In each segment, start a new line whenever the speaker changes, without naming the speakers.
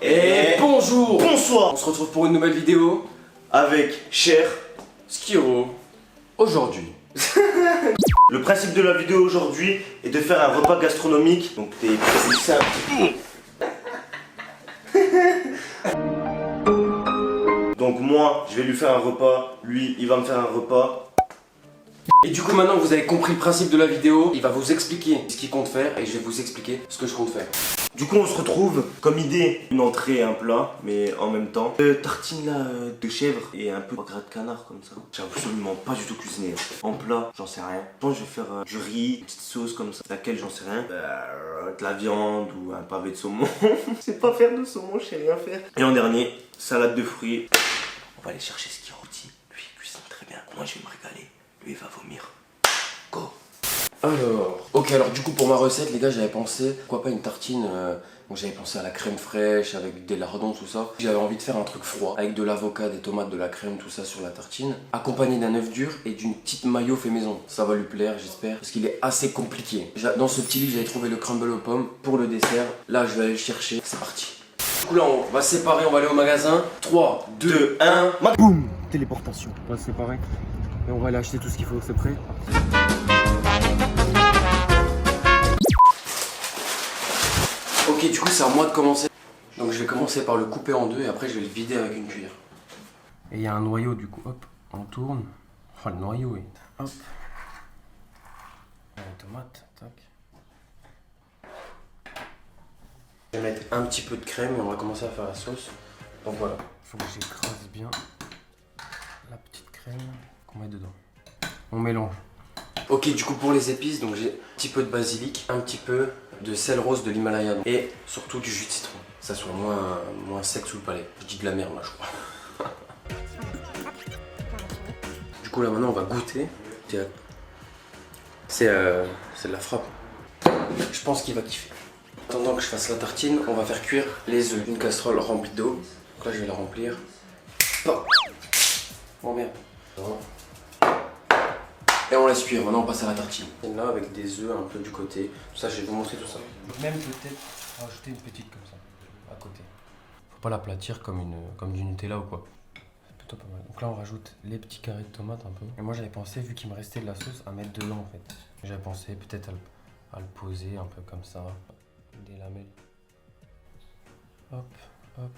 Et bonjour.
Bonsoir.
On se retrouve pour une nouvelle vidéo
Avec Cher.
Skiro. Aujourd'hui.
Le principe de la vidéo aujourd'hui est de faire un repas gastronomique. Donc t'es plus simple. Donc moi, je vais lui faire un repas. Lui, il va me faire un repas.
Et du coup maintenant que vous avez compris le principe de la vidéo, il va vous expliquer ce qu'il compte faire et je vais vous expliquer ce que je compte faire.
Du coup, on se retrouve comme idée une entrée et un plat, mais en même temps. Tartine là de chèvre et un peu de gras de canard comme ça. J'ai absolument pas du tout cuisiné. En plat, j'en sais rien. Je pense que je vais faire du riz, une petite sauce comme ça. Laquelle, j'en sais rien. De la viande ou un pavé de saumon. Je sais pas faire de saumon, je sais rien faire. Et en dernier, salade de fruits. On va aller chercher ce qu'il rôtit. Lui, il cuisine très bien. Moi, je vais me régaler. Lui, il va vomir. Go.
Alors du coup pour ma recette les gars j'avais pensé, pourquoi pas une tartine, donc j'avais pensé à la crème fraîche avec des lardons tout ça. J'avais envie de faire un truc froid avec de l'avocat, des tomates, de la crème, tout ça sur la tartine, accompagné d'un œuf dur et d'une petite mayo fait maison. Ça va lui plaire j'espère, parce qu'il est assez compliqué. Dans ce petit livre j'avais trouvé le crumble aux pommes pour le dessert, là je vais aller le chercher, c'est parti. Du coup là on va se séparer, on va aller au magasin, 3, 2, 1,
boum. Téléportation.
on va se séparer et on va aller acheter tout ce qu'il faut, c'est prêt? Ok, du coup c'est à moi de commencer. Donc je vais commencer par le couper en deux et après je vais le vider avec une cuillère. Et il y a un noyau du coup, hop, on tourne. Oh le noyau, oui. Hop. La tomate, tac. Je vais mettre un petit peu de crème et on va commencer à faire la sauce. Donc voilà, il faut que j'écrase bien la petite crème qu'on met dedans. On mélange. Ok, du coup pour les épices, donc j'ai un petit peu de basilic, un petit peu de sel rose de l'Himalaya et surtout du jus de citron. Ça soit moins sec sous le palais. Je dis de la merde là je crois. Du coup là maintenant on va goûter. C'est de la frappe. Je pense qu'il va kiffer. En attendant que je fasse la tartine, on va faire cuire les œufs. Une casserole remplie d'eau. Donc là je vais la remplir. Oh merde. Et on laisse cuire, maintenant on passe à la tartine. Et là avec des œufs un peu du côté. Ça je vais vous montrer tout ça. Même peut-être rajouter une petite comme ça, à côté. Faut pas l'aplatir comme du Nutella ou quoi. C'est plutôt pas mal. Donc là on rajoute les petits carrés de tomates un peu. Et moi j'avais pensé, vu qu'il me restait de la sauce, à mettre dedans en fait. J'avais pensé peut-être à le poser un peu comme ça. Des lamelles. Hop, hop.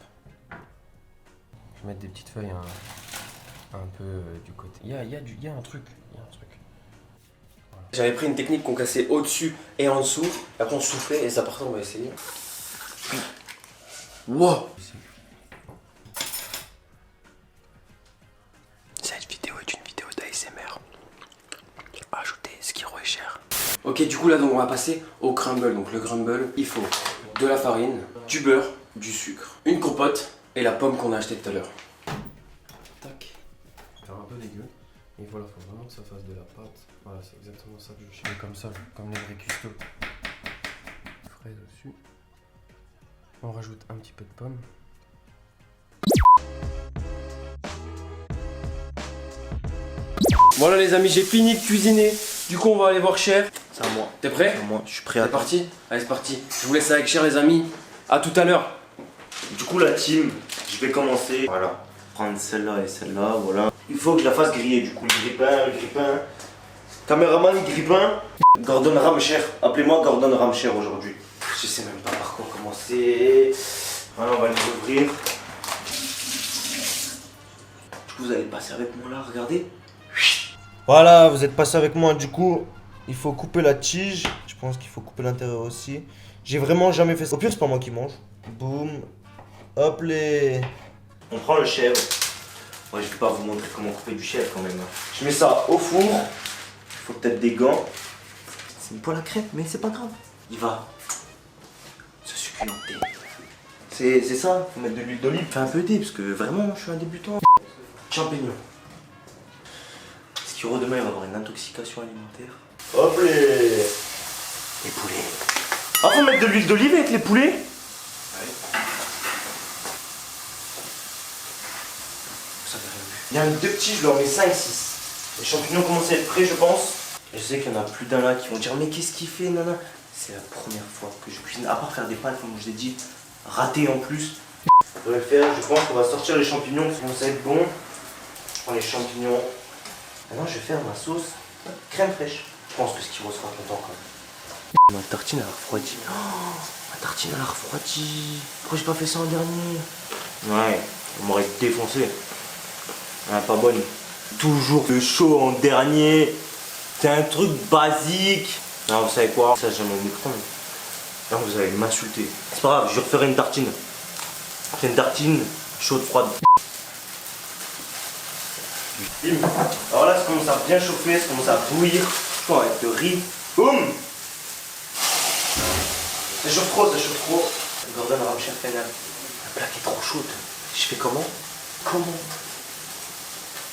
Je vais mettre des petites feuilles un peu du côté. Il y a un truc. Voilà. J'avais pris une technique qu'on cassait au-dessus et en dessous. Après on soufflait et ça partait, on va essayer. Wow. Cette vidéo est une vidéo d'ASMR. Ajoutez Skiro et Cher. Ok, du coup là donc on va passer au crumble. Donc le crumble, il faut de la farine, du beurre, du sucre, une compote et la pomme qu'on a achetée tout à l'heure. Tac. C'est un peu dégueu. Et voilà, faut vraiment que ça fasse de la pâte. Voilà, c'est exactement ça que je cherche. Comme ça, comme les vrais cuistots. Frais dessus. On rajoute un petit peu de pomme. Voilà les amis, j'ai fini de cuisiner. Du coup, on va aller voir Cher.
C'est à moi.
T'es prêt?
C'est à moi, je suis prêt à
C'est parti? Allez, c'est parti. Je vous laisse avec Cher les amis. À tout à l'heure.
Du coup, la team, je vais commencer. Voilà. Prendre celle-là et celle-là, voilà. Il faut que je la fasse griller, du coup, le grippin. Caméraman, grippin. Gordon Ramcher. Appelez-moi Gordon Ramcher aujourd'hui. Je sais même pas par quoi commencer. Voilà, on va les ouvrir. Du coup, vous allez passer avec moi là, regardez. Voilà, vous êtes passé avec moi. Du coup, il faut couper la tige. Je pense qu'il faut couper l'intérieur aussi. J'ai vraiment jamais fait ça. Au pire, c'est pas moi qui mange. Boum. Hop les. On prend le chèvre. Ouais, je vais pas vous montrer comment couper du chèvre quand même. Je mets ça au four. Il faut peut-être des gants. C'est une poêle à crêpes, mais c'est pas grave. Il va se succulenter. C'est ça, faut mettre de l'huile d'olive. Fais un peu d'huile parce que vraiment, je suis un débutant. Champignons. Skiro demain il va avoir une intoxication alimentaire. Hop les poulets. Ah, faut mettre de l'huile d'olive avec les poulets? Ouais. Il y en a deux petits, je leur mets 5-6. Les champignons commencent à être prêts, je pense. Je sais qu'il y en a plus d'un là qui vont dire mais qu'est-ce qu'il fait, nana? C'est la première fois que je cuisine, à part faire des pâtes comme je l'ai dit, raté en plus. Je vais faire, je pense qu'on va sortir les champignons parce que ça va être bon. Je prends les champignons. Maintenant, je vais faire ma sauce crème fraîche. Je pense que ce qui sera content quand même. Ma tartine a refroidi. Oh, ma tartine a refroidi. Pourquoi j'ai pas fait ça en dernier? Ouais, on m'aurait défoncé. Ah, pas bonne. Toujours le chaud en dernier. C'est un truc basique. Non, vous savez quoi? Ça, j'aime au micro. Non, vous allez m'insulter. C'est pas grave, je referai une tartine. C'est une tartine chaude, froide. Alors là, ça commence à bien chauffer, ça commence à bouillir. Je crois avec le riz. Boum! Ça chauffe trop, ça chauffe trop. Gordon va me chercher la plaque est trop chaude. Je fais comment? Comment?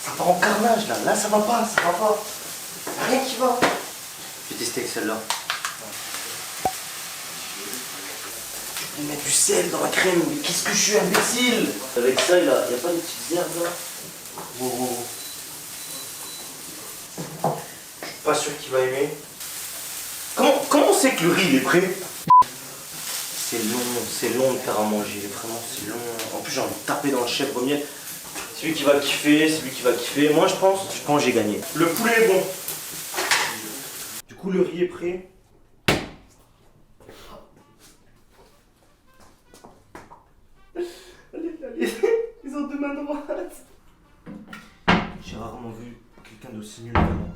Ça part en carnage là. Là, ça va pas, ça va pas. Rien qui va. Je vais tester avec celle-là. Je vais mettre du sel dans la crème. Mais qu'est-ce que je suis imbécile! Avec ça, il n'y a pas de petites herbes là. Wow. Je suis pas sûr qu'il va aimer. Comment on sait que le riz il est prêt? C'est long de faire à manger, vraiment c'est long. En plus j'ai envie de taper dans le chèvre miel. C'est lui qui va kiffer, c'est lui qui va kiffer. Moi je pense que j'ai gagné. Le poulet est bon. Du coup le riz est prêt. Allez, ils ont deux mains droites. J'ai rarement vu quelqu'un d'aussi nul que moi.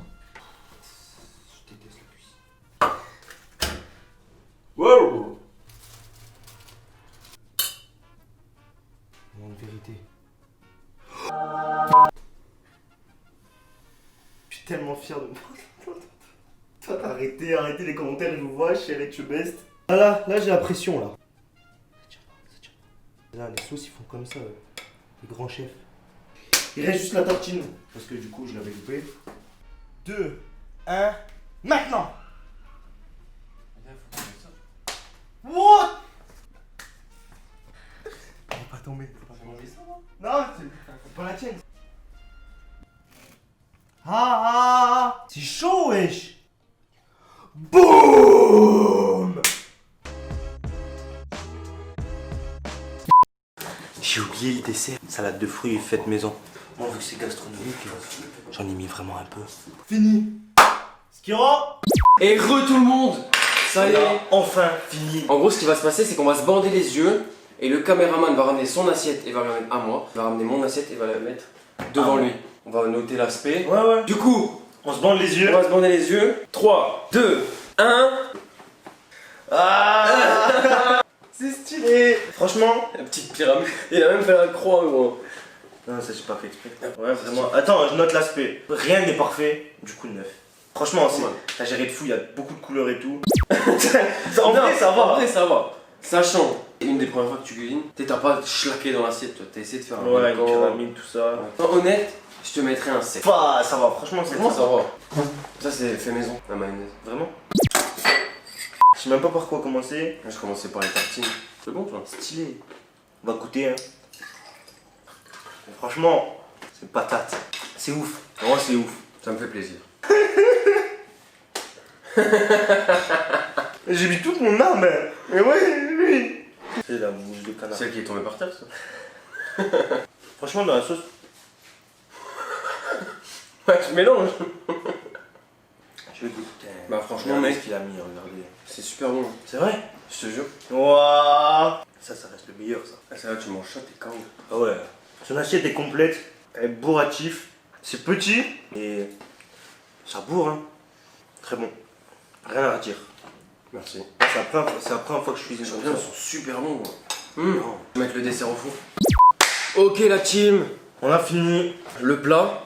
Je déteste la cuisine. Wow! Une vérité. Je suis tellement fier de moi. Toi, arrêtez les commentaires, je vous vois, je suis avec you best. Là j'ai la pression là. Ça tient pas. Là, les sauces ils font comme ça, les grands chefs. Il reste juste la tartine, parce que du coup je l'avais loupé. 2, 1, maintenant! What? Elle est pas tombée. Non, c'est pas la tienne. Ah, c'est chaud, wesh! Boum! J'ai oublié le dessert. Salade de fruits et fête maison. Moi, vu que c'est gastronomique, j'en ai mis vraiment un peu. Fini! Skiro!
Et re tout le monde! Ça y est!
Enfin fini!
En gros, ce qui va se passer, c'est qu'on va se bander les yeux et le caméraman va ramener son assiette et va la mettre à moi. Il va ramener mon assiette et va la mettre devant lui. On va noter l'aspect.
Ouais.
Du coup,
on se bande les yeux.
On va se bander les yeux. 3, 2, 1.
Ah! C'est stylé! Franchement,
La petite pyramide. Il a même fait la croix, gros.
non, ça j'ai pas fait exprès. Ouais, vraiment. Attends, je note l'aspect. Rien n'est parfait, du coup 9. Franchement, t'as géré de fou, il y a beaucoup de couleurs et tout. En vrai, ça va.
En vrai, ça va. Sachant, une des premières fois que tu cuisines, t'as pas schlaqué dans l'assiette, toi. T'as essayé de faire un
ouais, une pyramide, tout ça.
Honnête, je te mettrais un 7.
Bah, ça va, franchement, c'est
ça va. Ça, c'est fait maison, la mayonnaise.
Vraiment? Je sais même pas par quoi commencer.
Je commençais par les tartines. C'est bon, toi?
Stylé. On va goûter, hein. Et franchement, c'est patate. C'est ouf. Vraiment, c'est ouf.
Ça me fait plaisir.
J'ai mis toute mon âme. Mais ouais, oui. C'est la mousse de canard.
Celle qui est tombée par terre, ça.
Franchement, dans la sauce.
Ouais, tu mélanges.
Je vais goûter.
Bah, franchement, mec,
ce qu'il a mis, regardez.
c'est super bon.
C'est vrai?
Je te jure.
Waouh! Ça reste le meilleur, ça.
Ah, ça va, tu manges ça, t'es KO.
Ah ouais. Son assiette est complète. Elle est bourratif. C'est petit. Et ça bourre, hein. Très bon. Rien à redire.
Merci.
C'est la première fois que je cuisine
Les
comme
champignons
ça.
sont super bons. Je vais mettre le dessert au four. Ok la team,
On a fini.
le plat.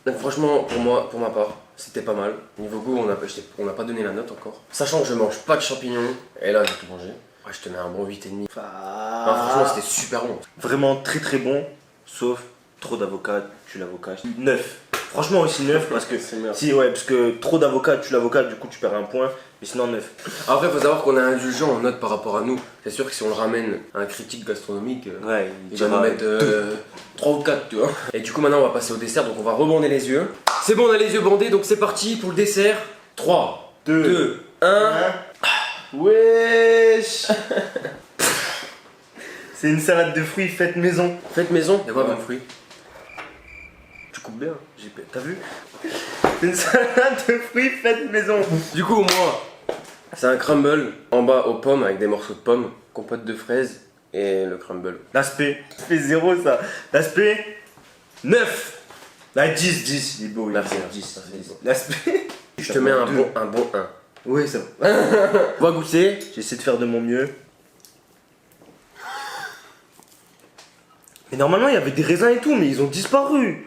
Donc franchement pour ma part, c'était pas mal. Niveau goût, on n'a pas donné la note encore. Sachant que je mange pas de champignons, et là j'ai tout mangé. Ouais, je te mets un bon 8,5. Non, franchement c'était super bon.
Vraiment très très bon. Sauf trop d'avocat, tue l'avocat. 9. Franchement aussi 9 parce que parce que trop d'avocat tue l'avocat, du coup tu perds un point. Mais sinon 9.
Après faut savoir qu'on est indulgent en note par rapport à nous. C'est sûr que si on le ramène à un critique gastronomique,
ouais,
il va nous mettre 3 ou 4, tu vois. Et du coup maintenant on va passer au dessert, donc on va rebander les yeux. C'est bon, on a les yeux bandés, donc c'est parti pour le dessert. 3, 2, 1.
Wesh. C'est une salade de fruits faite maison.
Faites maison, y'a quoi comme fruit?
Tu coupes bien, t'as vu? C'est une salade de fruits faite maison.
Du coup, moi, c'est un crumble en bas aux pommes avec des morceaux de pommes, compote de fraises et le crumble.
L'aspect, ça fait 0 ça. L'aspect, 9. Ah, 10, il est beau.
Merci,
10.
merci.
L'aspect,
Je te mets un bon 1.
Oui, c'est bon.
On va goûter.
J'essaie de faire de mon mieux. Mais normalement, il y avait des raisins et tout, mais ils ont disparu.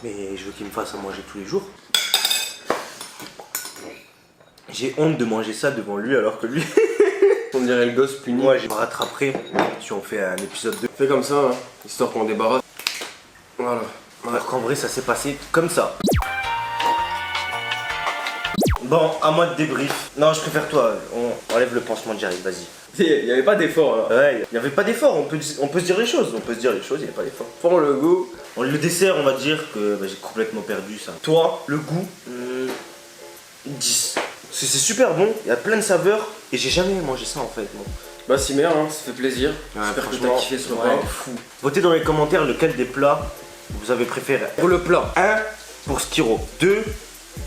Mais je veux qu'il me fasse à manger tous les jours. J'ai honte de manger ça devant lui alors que lui...
On dirait le gosse puni.
Moi, je me rattraperai si on fait un épisode 2.
Fais comme ça, hein, histoire qu'on débarrasse. Voilà.
Alors qu'en vrai, ça s'est passé comme ça. Bon, à moi de débrief. Non, je préfère toi. On enlève le pansement de Jerry, vas-y.
Il n'y avait pas d'effort là.
Ouais, il n'y avait pas d'effort. On peut se dire les choses. Il n'y a pas d'effort.
Pour le goût.
Le dessert, on va dire que j'ai complètement perdu ça. Toi, le goût, 10. C'est super bon, il y a plein de saveurs et j'ai jamais mangé ça en fait. Bon.
Bah si merde, hein, ça fait plaisir. J'espère que t'as kiffé ce repas.
Fou. Votez dans les commentaires lequel des plats vous avez préféré.
Pour le plat,
1 pour Skiro, 2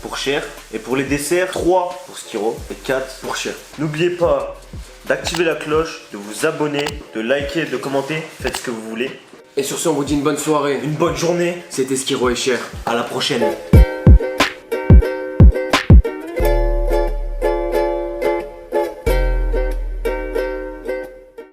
pour Cher et pour les desserts, 3 pour Skiro et 4 pour Cher. N'oubliez pas d'activer la cloche, de vous abonner, de liker, de commenter, faites ce que vous voulez.
et sur ce on vous dit une bonne soirée.
Une bonne journée,
C'était Skiro et Cher.
à la prochaine.